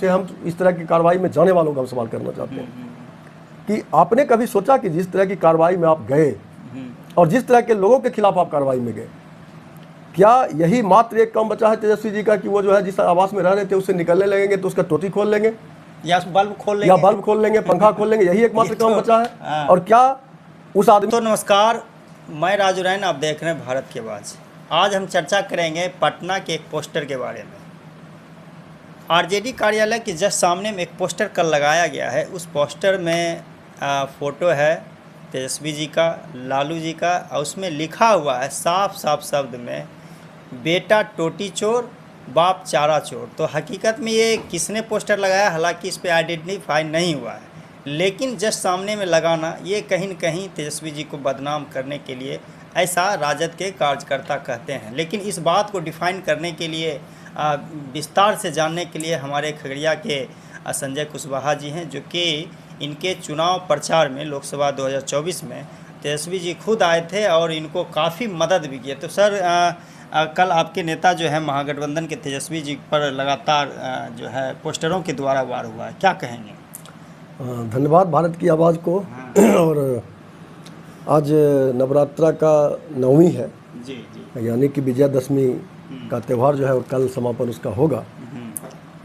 से हम इस तरह की कार्रवाई में जाने वालों का हम सवाल करना चाहते हैं कि आपने कभी सोचा कि जिस तरह की कार्रवाई में आप गए और जिस तरह के लोगों के खिलाफ आप कार्रवाई में गए, क्या यही मात्र एक काम बचा है तेजस्वी जी का कि वो जो है जिस आवास में रह रहे थे उससे निकलने लगेंगे तो उसका टोटी खोल लेंगे या बल्ब खोल लेंगे, पंखा खोल लेंगे, यही एकमात्र काम बचा है? और क्या उस आदमी तो नमस्कार, मैं राजू रैन, आप देख रहे हैं भारत की आवाज़। आज हम चर्चा करेंगे पटना के एक पोस्टर के बारे में। आरजेडी कार्यालय के जस्ट सामने में एक पोस्टर कल लगाया गया है। उस पोस्टर में फ़ोटो है तेजस्वी जी का, लालू जी का, और उसमें लिखा हुआ है साफ साफ शब्द में, बेटा टोटी चोर बाप चारा चोर। तो हकीकत में ये किसने पोस्टर लगाया, हालांकि इस पर आइडेंटिफाई नहीं हुआ है, लेकिन जस्ट सामने में लगाना ये कहीं न कहीं तेजस्वी जी को बदनाम करने के लिए, ऐसा राजद के कार्यकर्ता कहते हैं। लेकिन इस बात को डिफ़ाइन करने के लिए, विस्तार से जानने के लिए हमारे खगड़िया के संजय कुशवाहा जी हैं, जो कि इनके चुनाव प्रचार में लोकसभा 2024 में तेजस्वी जी खुद आए थे और इनको काफ़ी मदद भी की। तो सर, कल आपके नेता जो है महागठबंधन के तेजस्वी जी पर लगातार जो है पोस्टरों के द्वारा वार हुआ है, क्या कहेंगे? धन्यवाद भारत की आवाज़ को। और आज नवरात्रा का 9वीं है जी जी, यानी कि विजयादशमी का त्यौहार जो है वो कल समापन उसका होगा।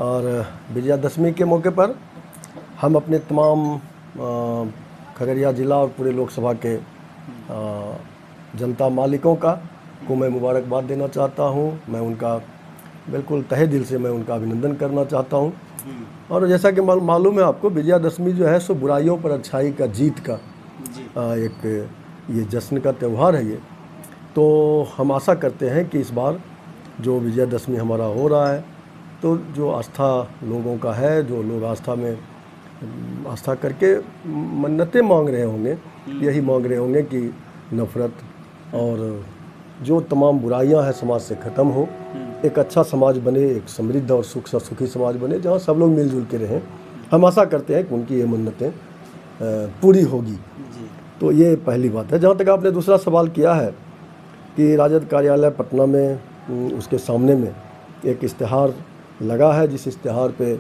और विजयादशमी के मौके पर हम अपने तमाम खगड़िया ज़िला और पूरे लोकसभा के जनता मालिकों को मैं मुबारकबाद देना चाहता हूं। मैं उनका बिल्कुल तहे दिल से मैं उनका अभिनंदन करना चाहता हूं। और जैसा कि मालूम है आपको, विजयादशमी जो है सो बुराइयों पर अच्छाई का जीत का एक ये जश्न का त्यौहार है ये। तो हम आशा करते हैं कि इस बार जो विजयादशमी हमारा हो रहा है, तो जो आस्था लोगों का है, जो लोग आस्था में आस्था करके मन्नतें मांग रहे होंगे, यही मांग रहे होंगे कि नफ़रत और जो तमाम बुराइयां हैं समाज से ख़त्म हो, एक अच्छा समाज बने, एक समृद्ध और सुखी समाज बने जहां सब लोग मिलजुल के रहें। हम आशा करते हैं कि उनकी ये मन्नतें पूरी होगी। तो ये पहली बात है। जहाँ तक आपने दूसरा सवाल किया है कि राजद कार्यालय पटना में उसके सामने में एक इश्तिहार लगा है, जिस इश्तिहार पे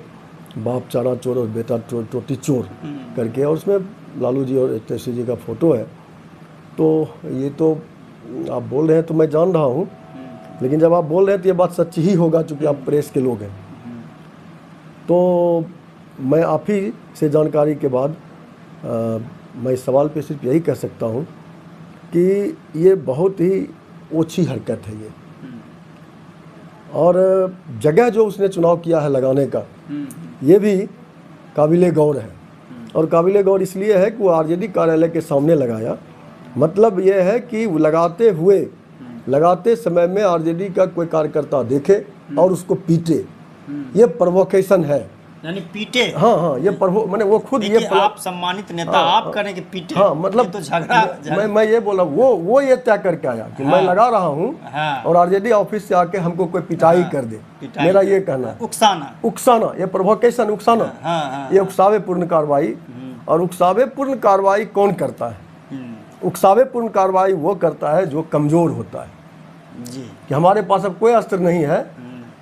बाप चारा चोर और बेटा टोटी चोर करके, और उसमें लालू जी और तेजस्वी जी का फ़ोटो है। तो ये तो आप बोल रहे हैं तो मैं जान रहा हूँ, लेकिन जब आप बोल रहे हैं तो ये बात सच्ची ही होगा, चूँकि आप प्रेस के लोग हैं। तो मैं आप ही से जानकारी के बाद मैं इस सवाल पे सिर्फ यही कह सकता हूँ कि ये बहुत ही ओछी हरकत है ये। और जगह जो उसने चुनाव किया है लगाने का, ये भी काबिले गौर है। और काबिले गौर इसलिए है कि वो आरजेडी कार्यालय के सामने लगाया। मतलब ये है कि लगाते समय में आरजेडी का कोई कार्यकर्ता देखे और उसको पीटे, ये प्रोवोकेशन है। यानी पीटे? हाँ, ये मैंने वो खुद ये आप सम्मानित नेता, आप करें कि पीटे? हाँ, मतलब तो झगड़ा मैं ये बोला, वो ये तय करके आया कि मैं लगा रहा हूँ और आरजेडी ऑफिस से आके हमको कोई पिटाई कर दे, मेरा ये कहना है। उकसाना, ये प्रोवोकेशन, उकसाना, ये उकसावे पूर्ण कार्रवाई। और उकसावे पूर्ण कार्रवाई कौन करता है? उकसावे पूर्ण कार्रवाई वो करता है जो कमज़ोर होता है जी। कि हमारे पास अब कोई अस्त्र नहीं है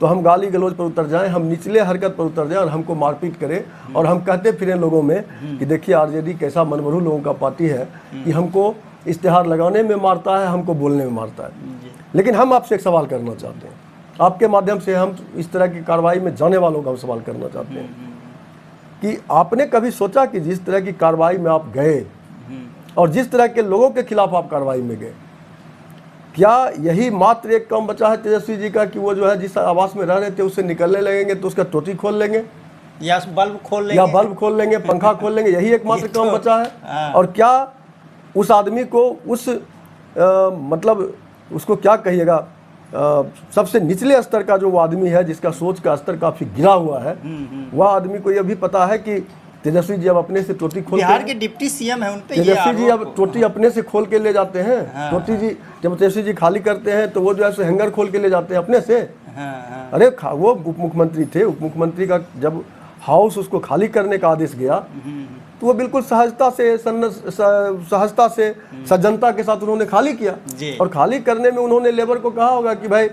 तो हम गाली गलौज पर उतर जाएं, हम निचले हरकत पर उतर जाएं और हमको मारपीट करें और हम कहते फिरें लोगों में कि देखिए आरजेडी कैसा मनमरू लोगों का पार्टी है कि हमको इश्तिहार लगाने में मारता है, हमको बोलने में मारता है। लेकिन हम आपसे एक सवाल करना चाहते हैं, आपके माध्यम से हम इस तरह की कार्रवाई में जाने वालों का हम सवाल करना चाहते हैं कि आपने कभी सोचा कि जिस तरह की कार्रवाई में आप गए और जिस तरह के लोगों के खिलाफ आप कार्रवाई में गए, क्या यही मात्र एक काम बचा है तेजस्वी जी का कि वो जो है जिस आवास में रह रहे थे उससे निकलने लगेंगे तो उसका टोटी खोल लेंगे या बल्ब खोल लेंगे, पंखा खोल लेंगे, यही एकमात्र काम बचा है? और क्या उस आदमी को मतलब उसको क्या कहिएगा, सबसे निचले स्तर का जो वो आदमी है जिसका सोच का स्तर काफ़ी गिरा हुआ है, वह आदमी को यह भी पता है कि तेजस्वी जी अब अपने से टोटी खोल, बिहार के डिप्टी सीएम है, उनपे तेजस्वी जी अब टोटी अपने से खोल के ले जाते हैं। टोटी जी जब तेजस्वी जी खाली करते हैं तो वो जो है हैंगर खोल के ले जाते हैं अपने से। अरे वो उप मुख्यमंत्री थे, उप मुख्यमंत्री का जब हाउस उसको खाली करने का आदेश गया तो वो बिल्कुल सहजता से सज्जनता के साथ उन्होंने खाली किया। और खाली करने में उन्होंने लेबर को कहा होगा कि भाई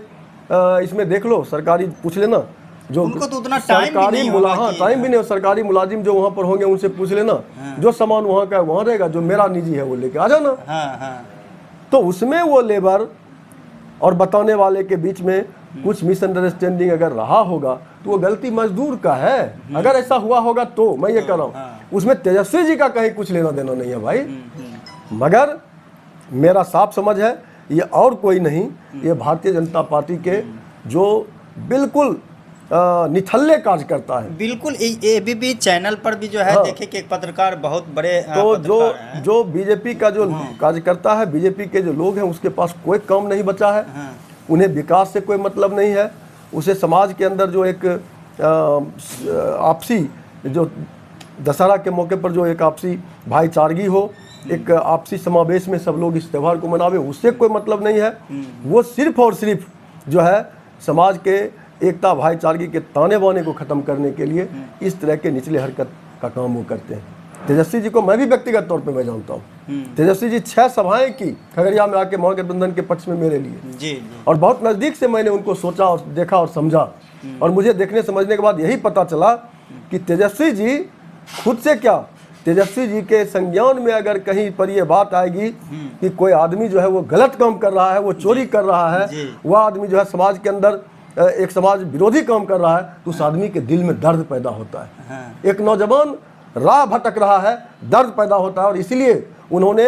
इसमें देख लो, सरकारी पूछ लेना, जो उनको तो उतना टाइम भी सरकारी नहीं होगा हाँ कि- टाइम भी नहीं, सरकारी मुलाजिम जो वहाँ पर होंगे उनसे पूछ लेना, जो सामान वहाँ का है वहाँ रहेगा, जो मेरा निजी है वो लेके आ जाना। हाँ हाँ तो उसमें वो लेबर और बताने वाले के बीच में कुछ मिसअंडरस्टैंडिंग अगर रहा होगा तो वो गलती मजदूर का है। अगर ऐसा हुआ होगा तो मैं ये कह रहा हूँ, उसमें तेजस्वी जी का कहीं कुछ लेना देना नहीं है भाई। मगर मेरा साफ समझ है ये और कोई नहीं, ये भारतीय जनता पार्टी के जो बिल्कुल निठल्ले कार्यकर्ता है। बिल्कुल। एबीपी चैनल पर भी जो है हाँ। देखे कि एक पत्रकार बहुत बड़े तो पत्रकार हैं। जो बीजेपी का जो कार्यकर्ता है, बीजेपी के जो लोग हैं, उसके पास कोई काम नहीं बचा है। हाँ। उन्हें विकास से कोई मतलब नहीं है। उसे समाज के अंदर जो एक आपसी जो दशहरा के मौके पर जो एक आपसी भाईचारगी हो, एक आपसी समावेश में सब लोग इस त्यौहार को मनावे, उससे कोई मतलब नहीं है। वो सिर्फ और सिर्फ जो है समाज के एकता भाईचारगी के ताने बाने को ख़त्म करने के लिए इस तरह के निचले हरकत का काम वो करते हैं। तेजस्वी जी को मैं भी व्यक्तिगत तौर पे मैं जानता हूँ। तेजस्वी जी 6 सभाएं की खगड़िया में आके महागठबंधन के पक्ष में मेरे लिए, जी जी। और बहुत नज़दीक से मैंने उनको सोचा और देखा और समझा। और मुझे देखने समझने के बाद यही पता चला कि तेजस्वी जी खुद से क्या, तेजस्वी जी के संज्ञान में अगर कहीं पर ये बात आएगी कि कोई आदमी जो है वो गलत काम कर रहा है, वो चोरी कर रहा है, वह आदमी जो है समाज के अंदर एक समाज विरोधी काम कर रहा है, तो उस आदमी के दिल में दर्द पैदा होता है। एक नौजवान राह भटक रहा है, दर्द पैदा होता है, और इसलिए उन्होंने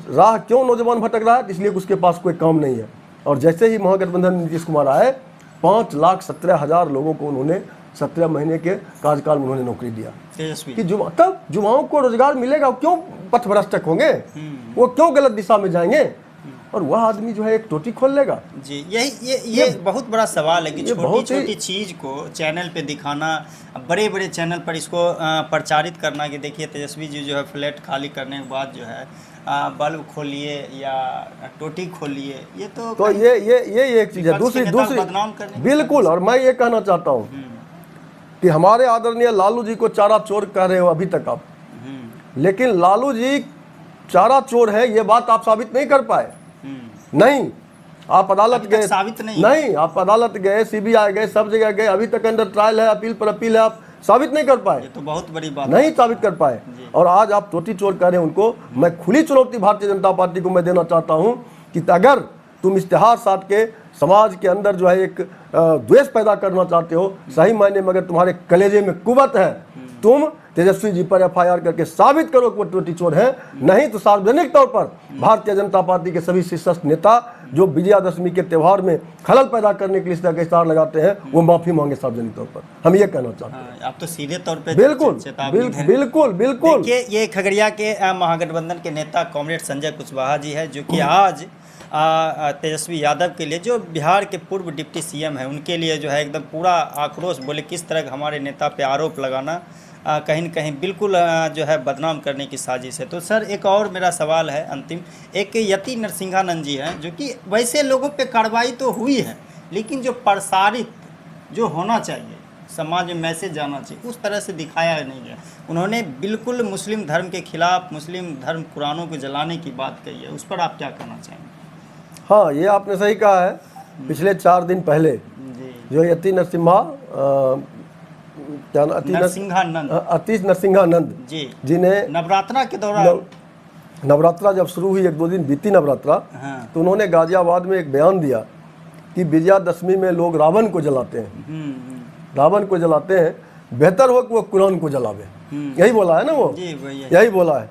राह क्यों नौजवान भटक रहा है, इसलिए उसके पास कोई काम नहीं है। और जैसे ही महागठबंधन नीतीश कुमार आए, 5,17,000 लोगों को उन्होंने 17 महीने के कार्यकाल में उन्होंने नौकरी दिया। तेजस्वी कि तब युवाओं को रोजगार मिलेगा, क्यों पथभ्रष्ट होंगे, वो क्यों गलत दिशा में जाएंगे, और वह आदमी जो है एक टोटी खोल लेगा। जी। यही ये बहुत बड़ा सवाल है कि ये छोटी बहुत ही- छोटी चीज़ को चैनल पे दिखाना, बड़े बड़े चैनल पर इसको प्रचारित करना कि देखिए तेजस्वी जी जो है फ्लैट खाली करने के बाद जो है बल्ब खोलिए या टोटी खोलिए, ये तो ये एक चीज़ है। विपक्ष के नेता को बदनाम दूसरी करने की बिल्कुल। और मैं ये कहना चाहता हूँ कि हमारे आदरणीय लालू जी को चारा चोर कह रहे हो अभी तक आप, लेकिन लालू जी चारा चोर है ये बात आप साबित नहीं कर पाए। नहीं, आप अदालत अभी तक गए, साबित नहीं। नहीं, आप अदालत गए, सीबीआई गए, सब जगह गए, अभी तक अंडर ट्रायल है, अपील पर अपील है, आप साबित नहीं कर पाए, ये तो बहुत बड़ी बात नहीं साबित कर पाए। और आज आप टोटी चोर कह रहे हैं उनको। मैं खुली चुनौती भारतीय जनता पार्टी को मैं देना चाहता हूं कि अगर तुम इश्तेहार साथ के समाज के अंदर जो है एक द्वेष पैदा करना चाहते हो, सही मायने में अगर तुम्हारे कलेजे में कुवत है, तुम तेजस्वी जी पर एफआईआर करके साबित करो कि वो टोटी चोर है। नहीं तो सार्वजनिक तौर पर भारतीय जनता पार्टी के सभी शीर्षस्थ नेता जो विजयादशमी के त्यौहार में खलल पैदा करने के लिए इस तरह के इशारा लगाते हैं, वो माफी मांगे सार्वजनिक तौर पर। हम ये कहना चाहते हैं। आप तो सीधे तौर पे बिल्कुल चेतावनी दे रहे हैं। बिल्कुल बिल्कुल। देखिए ये खगड़िया के महागठबंधन के नेता कॉमरेड संजय कुशवाहा जी है, जो कि आज तेजस्वी यादव के लिए, जो बिहार के पूर्व डिप्टी सीएम है, उनके लिए जो है एकदम पूरा आक्रोश, बोले किस तरह हमारे नेता पे आरोप लगाना कहीं न कहीं बिल्कुल जो है बदनाम करने की साजिश है। तो सर एक और मेरा सवाल है अंतिम, एक यति नरसिंहानंद जी हैं, जो कि वैसे लोगों पे कार्रवाई तो हुई है, लेकिन जो प्रसारित जो होना चाहिए समाज में मैसेज जाना चाहिए उस तरह से दिखाया नहीं गया। उन्होंने बिल्कुल मुस्लिम धर्म के खिलाफ, मुस्लिम धर्म कुरानों को जलाने की बात कही है, उस पर आप क्या कहना चाहेंगे? हाँ, ये आपने सही कहा है। पिछले 4 दिन पहले जी। जो यति अतीश नरसिंहानंद जी जिन्हें नवरात्रा के दौरान, नवरात्रा जब शुरू हुई, 1-2 दिन बीती नवरात्रा, तो उन्होंने गाजियाबाद में एक बयान दिया कि विजयादशमी में लोग रावण को जलाते हैं, रावण को जलाते हैं, बेहतर हो कि वो कुरान को जलावे। यही बोला है ना वो, जी वही है। यही बोला है।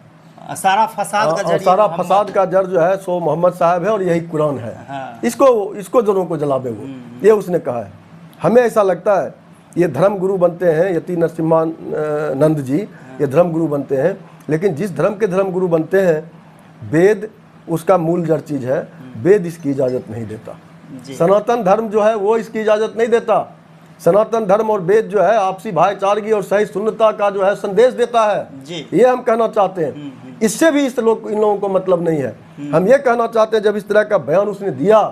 सारा फसाद का जड़, सारा फसाद का जड़ जो है सो मोहम्मद साहब है और यही कुरान है। हाँ। इसको दोनों को जलावे वो, ये उसने कहा है। हमें ऐसा लगता है ये धर्म गुरु बनते हैं, यति नरसिंहानंद जी ये धर्म गुरु बनते हैं, लेकिन जिस धर्म के धर्म गुरु बनते हैं, वेद उसका मूल जड़ चीज है, वेद इसकी इजाजत नहीं देता। सनातन धर्म जो है वो इसकी इजाजत नहीं देता। सनातन धर्म और वेद जो है आपसी भाईचारगी और सही सुन्नता का जो है संदेश देता है जी। ये हम कहना चाहते हैं। इससे भी इन लोगों को मतलब नहीं है। हम ये कहना चाहते हैं जब इस तरह का बयान उसने दिया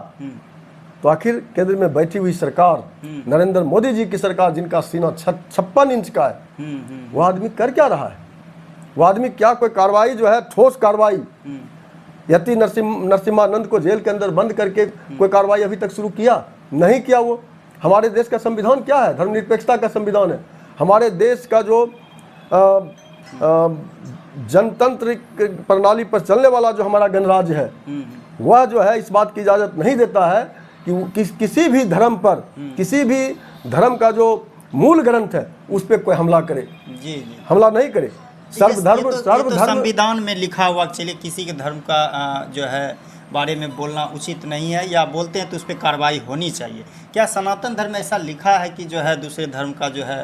तो आखिर केंद्र में बैठी हुई सरकार, नरेंद्र मोदी जी की सरकार, जिनका सीना 56 इंच का है, वो आदमी कर क्या रहा है? वो आदमी क्या कोई कार्रवाई जो है, ठोस कार्रवाई, यति नरसिंहानंद को जेल के अंदर बंद करके कोई कार्रवाई अभी तक शुरू किया नहीं किया वो। हमारे देश का संविधान क्या है? धर्मनिरपेक्षता का संविधान है। हमारे देश का जो जनतंत्र प्रणाली पर चलने वाला जो हमारा गणराज्य है, वह जो है इस बात की इजाज़त नहीं देता है कि किसी भी धर्म पर, किसी भी धर्म का जो मूल ग्रंथ है उस पर कोई हमला करे। जी। हमला नहीं करे। सर्वधर्म संविधान में लिखा हुआ, चलिए किसी के धर्म का जो है बारे में बोलना उचित नहीं है, या बोलते हैं तो उस पर कार्रवाई होनी चाहिए। क्या सनातन धर्म में ऐसा लिखा है कि जो है दूसरे धर्म का जो है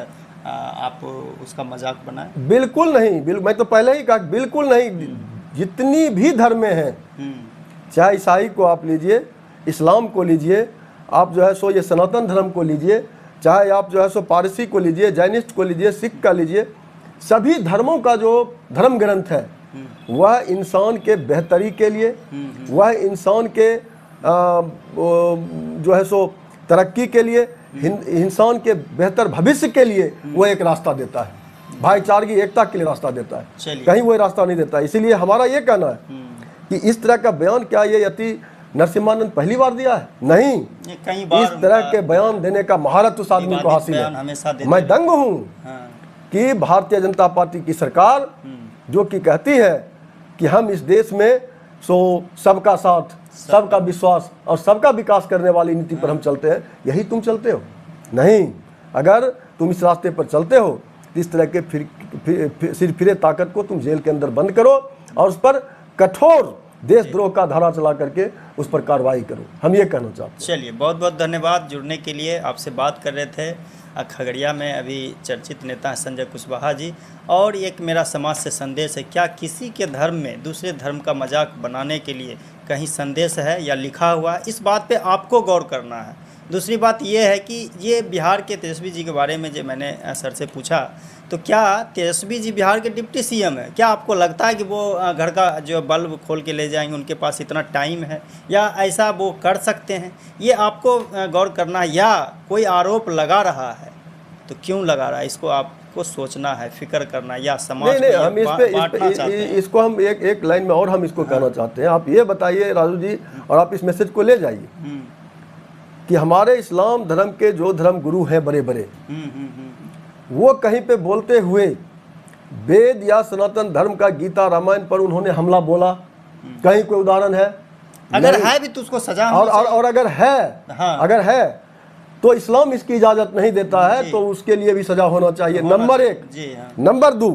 आप उसका मजाक बनाएं? बिल्कुल नहीं। मैं तो पहले ही कहा, बिल्कुल नहीं। जितनी भी धर्में हैं, चाहे ईसाई को आप लीजिए, इस्लाम को लीजिए, आप जो है सो ये सनातन धर्म को लीजिए, चाहे आप जो है सो पारसी को लीजिए, जैनिस्ट को लीजिए, सिख का लीजिए, सभी धर्मों का जो धर्म ग्रंथ है वह इंसान के बेहतरी के लिए, वह इंसान के जो है सो तरक्की के लिए, इंसान के बेहतर भविष्य के लिए वह एक रास्ता देता है। भाईचारगी एकता के लिए रास्ता देता है, कहीं वह रास्ता नहीं देता है। इसीलिए हमारा ये कहना है कि इस तरह का बयान क्या ये यति नरसिम्हानंद पहली बार दिया है? नहीं, कई बार इस तरह के बयान देने का महारत उस आदमी को हासिल है। मैं दंग हूँ कि भारतीय जनता पार्टी की सरकार जो कि कहती है कि हम इस देश में सबका साथ, सबका विश्वास और सबका विकास करने वाली नीति पर हम चलते हैं, यही तुम चलते हो? नहीं, अगर तुम इस रास्ते पर चलते हो तो इस तरह के सिर फिरे ताकत को तुम जेल के अंदर बंद करो और उस पर कठोर देशद्रोह का धारा चला करके उस पर कार्रवाई करो। हम ये कहना चाहते हैं। चलिए, बहुत बहुत धन्यवाद जुड़ने के लिए। आपसे बात कर रहे थे खगड़िया में अभी चर्चित नेता हैं संजय कुशवाहा जी। और एक मेरा समाज से संदेश है, क्या किसी के धर्म में दूसरे धर्म का मजाक बनाने के लिए कहीं संदेश है या लिखा हुआ है? इस बात पे आपको गौर करना है। दूसरी बात ये है कि ये बिहार के तेजस्वी जी के बारे में जो मैंने सर से पूछा, तो क्या तेजस्वी जी बिहार के डिप्टी सीएम है? क्या आपको लगता है कि वो घर का जो बल्ब खोल के ले जाएंगे, उनके पास इतना टाइम है या ऐसा वो कर सकते हैं? ये आपको गौर करना है। या कोई आरोप लगा रहा है तो क्यों लगा रहा है, इसको आपको सोचना है, फिक्र करना है, या समाज नहीं, हम इसको हम एक लाइन में और हम इसको कहना चाहते हैं। आप ये बताइए राजू जी, और आप इस मैसेज को ले जाइए कि हमारे इस्लाम धर्म के जो धर्म गुरु हैं बड़े बड़े, वो कहीं पे बोलते हुए वेद या सनातन धर्म का गीता रामायण पर उन्होंने हमला बोला? कहीं कोई उदाहरण है? अगर है भी तो उसको सजा और अगर है, अगर है तो इस्लाम इसकी इजाजत नहीं देता है, तो उसके लिए भी सजा होना चाहिए। नंबर 1। नंबर 2,